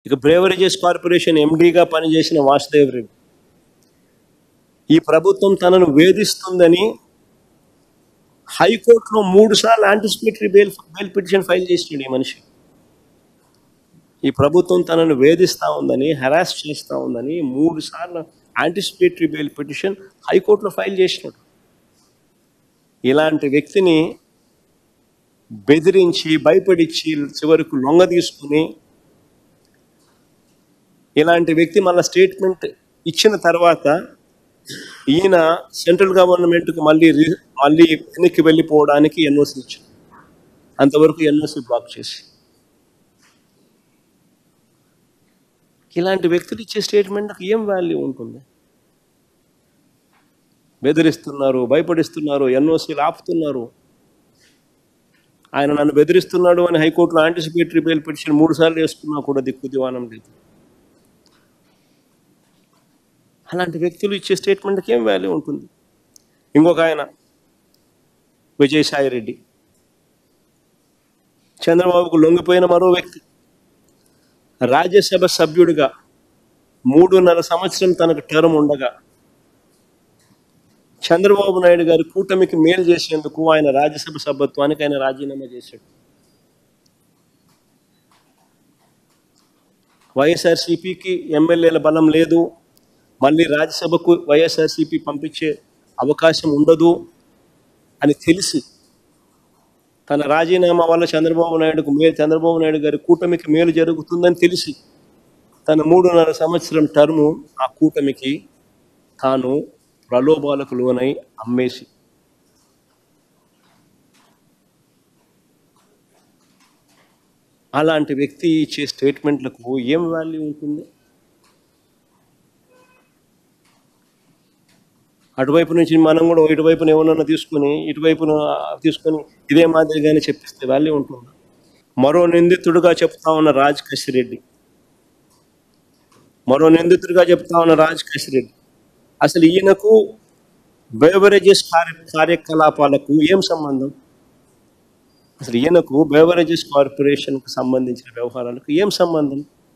ఇక beverages corporation ఎండీగా పనిచేసిన వాసుదేవ్ రెడ్డి ఈ ప్రభుత్వం తనను వేధిస్తుందని హైకోర్టులో 3 సార్లు యాంటిసిపేటరీ బెయిల్ పిటిషన్ ఫైల్ చేసినాడు ఈ మనిషి. ఈ ప్రభుత్వం తనను వేధిస్తూ ఉందని, హెరాస్ చేస్తూ ఉందని 3 సార్లు యాంటిసిపేటరీ బెయిల్ పిటిషన్ హైకోర్టులో ఫైల్ చేసినాడు. ఇలాంటి వ్యక్తిని బెదిరించి, భయపడిచ్చి, చివరకు లొంగ తీసుకుని, ఇలాంటి వ్యక్తి మళ్ళీ స్టేట్మెంట్ ఇచ్చిన తర్వాత ఈయన సెంట్రల్ గవర్నమెంట్కి మళ్ళీ వెనక్కి వెళ్ళిపోవడానికి ఎన్ఓసి ఇచ్చారు. అంతవరకు ఎన్ఓసి బ్లాక్ చేసి, ఇలాంటి వ్యక్తులు ఇచ్చే స్టేట్మెంట్కి ఏం వాల్యూ ఉంటుంది? బెదిరిస్తున్నారు, భయపడిస్తున్నారు, ఎన్ఓసీలు ఆపుతున్నారు. ఆయన నన్ను బెదిరిస్తున్నాడు అని హైకోర్టులో యాంటిసిపేటరీ బెయిల్ పిటిషన్ 3 సార్లు వేసుకున్నా కూడా దిక్కు దివానం లేదు. అలాంటి వ్యక్తులు ఇచ్చే స్టేట్మెంట్కి ఏం వాల్యూ ఉంటుంది? ఇంకొక ఆయన విజయసాయి రెడ్డి, చంద్రబాబుకు లొంగిపోయిన మరో వ్యక్తి. రాజ్యసభ సభ్యుడిగా 3.5 సంవత్సరం తనకు టర్మ్ ఉండగా చంద్రబాబు నాయుడు గారి కూటమికి మేలు చేసేందుకు ఆయన రాజ్యసభ సభ్యత్వానికి ఆయన రాజీనామా చేశాడు. వైఎస్ఆర్సీపీకి ఎమ్మెల్యేల బలం లేదు, మళ్ళీ రాజ్యసభకు వైఎస్ఆర్సీపీ పంపించే అవకాశం ఉండదు అని తెలిసి, తన రాజీనామా వల్ల చంద్రబాబు నాయుడు గారి కూటమికి మేలు జరుగుతుందని తెలిసి తన 3.5 సంవత్సరం టర్ము ఆ కూటమికి తాను ప్రలోభాలకు లోనై అమ్మేసి, అలాంటి వ్యక్తి ఇచ్చే స్టేట్మెంట్లకు ఏం వాల్యూ ఉంటుంది? అటువైపు నుంచి మనం కూడా ఇటువైపున ఏమన్నా తీసుకొని ఇటువైపున తీసుకొని ఇదే మాదిరిగానే చెప్పిస్తే వాల్యూ ఉంటుంది? మరో నిందితుడిగా చెప్తా ఉన్న రాజ్ కసిరెడ్డి, అసలు ఈయనకు బెవరేజెస్ కార్యకలాపాలకు ఏం సంబంధం? అసలు ఈయనకు బెవరేజెస్ కార్పొరేషన్కు సంబంధించిన వ్యవహారాలకు ఏం సంబంధం?